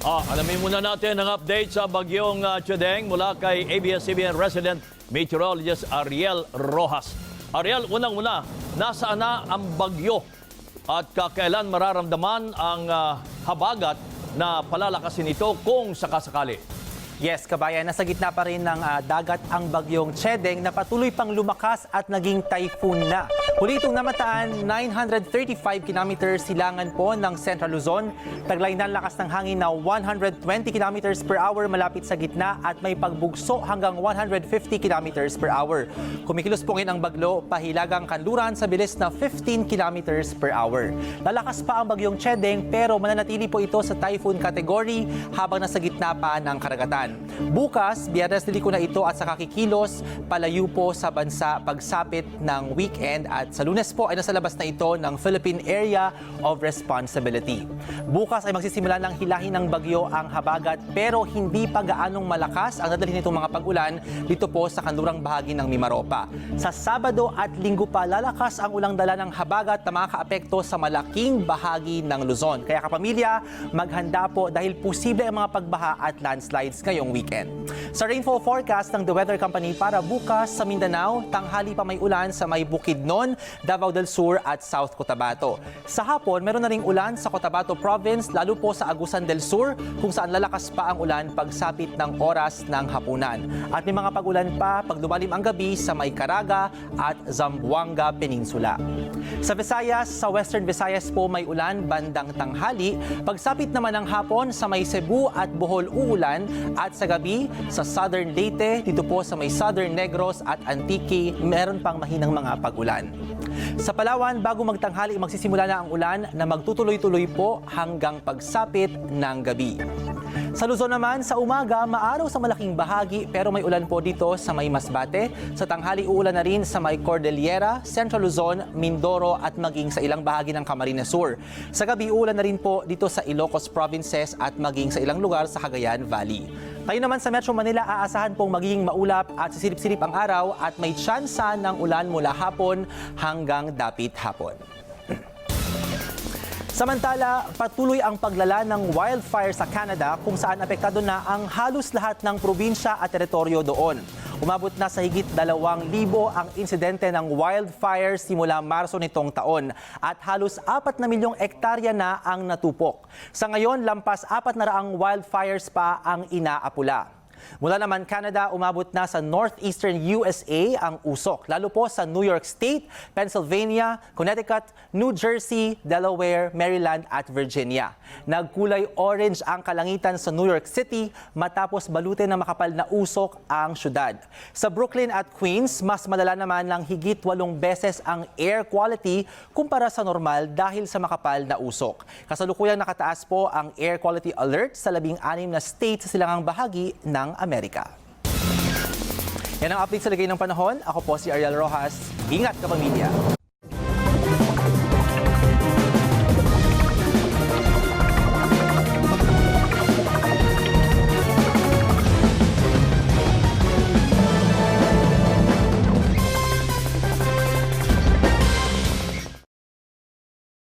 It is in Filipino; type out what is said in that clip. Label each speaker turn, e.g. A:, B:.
A: Alamin muna natin ang update sa bagyong Chedeng mula kay ABS-CBN resident meteorologist Ariel Rojas. Ariel, unang-una, nasaan na ang bagyo at kailan mararamdaman ang habagat na palalakasin ito kung sakasakali?
B: Yes, kabayan, nasa gitna pa rin ng dagat ang bagyong Chedeng na patuloy pang lumakas at naging typhoon na. Huli itong namataan 935 kilometers silangan po ng Central Luzon. Taglay na lakas ng hangin na 120 kilometers per hour malapit sa gitna at may pagbugso hanggang 150 kilometers per hour. Kumikilos po ngayon ang bagyo, pahilagang kanluran sa bilis na 15 kilometers per hour. Lalakas pa ang bagyong Chedeng pero mananatili po ito sa typhoon category habang nasa gitna pa ng karagatan. Bukas, Biyernes niliko na ito at sa kakikilos palayo po sa bansa pagsapit ng weekend at sa Lunes po ay nasa labas na ito ng Philippine Area of Responsibility. Bukas ay magsisimula ng hilahin ng bagyo ang habagat pero hindi pa gaanong malakas ang dadalhin nitong mga pag-ulan dito po sa kanlurang bahagi ng Mimaropa. Sa Sabado at Linggo pa lalakas ang ulang dala ng habagat na makakaapekto sa malaking bahagi ng Luzon. Kaya kapamilya, maghanda po dahil posible ang mga pagbaha at landslides ngayong weekend. Sa rainfall forecast ng The Weather Company para bukas sa Mindanao, tanghali pa may ulan sa may Bukidnon, Davao del Sur at South Cotabato. Sa hapon, meron na ring ulan sa Cotabato Province, lalo po sa Agusan del Sur, kung saan lalakas pa ang ulan pagsapit ng oras ng hapunan. At may mga pag-ulan pa pag lumalim ang gabi sa may Caraga at Zamboanga Peninsula. Sa Visayas, sa Western Visayas po may ulan bandang tanghali. Pagsapit naman ng hapon sa may Cebu at Bohol uulan at sa gabi sa Southern Leyte, dito po sa may Southern Negros at Antique, meron pang mahinang mga pag-ulan. Sa Palawan, bago magtanghali, magsisimula na ang ulan na magtutuloy-tuloy po hanggang pagsapit ng gabi. Sa Luzon naman, sa umaga, maaraw sa malaking bahagi pero may ulan po dito sa may Masbate. Sa tanghali, uulan na rin sa may Cordillera, Central Luzon, Mindoro at maging sa ilang bahagi ng Camarines Sur. Sa gabi, uulan na rin po dito sa Ilocos Provinces at maging sa ilang lugar sa Cagayan Valley. Tayo naman sa Metro Manila, aasahan pong magiging maulap at sisilip-silip ang araw at may tsansa ng ulan mula hapon hanggang dapit hapon. Samantala, patuloy ang paglala ng wildfire sa Canada kung saan apektado na ang halos lahat ng probinsya at teritoryo doon. Umabot na sa higit 2,000 ang insidente ng wildfire simula Marso nitong taon at halos 4 na milyong ektarya na ang natupok. Sa ngayon, lampas 400 wildfires pa ang inaapula. Mula naman Canada, umabot na sa northeastern USA ang usok, lalo po sa New York State, Pennsylvania, Connecticut, New Jersey, Delaware, Maryland at Virginia. Nagkulay orange ang kalangitan sa New York City matapos balutin ng makapal na usok ang syudad. Sa Brooklyn at Queens, mas malala naman ng higit 8 beses ang air quality kumpara sa normal dahil sa makapal na usok. Kasalukuyang nakataas po ang air quality alert sa 16 na states sa silangang bahagi ng Amerika. Yan ang update sa lagay ng panahon. Ako po si Ariel Rojas. Ingat, kapamilya!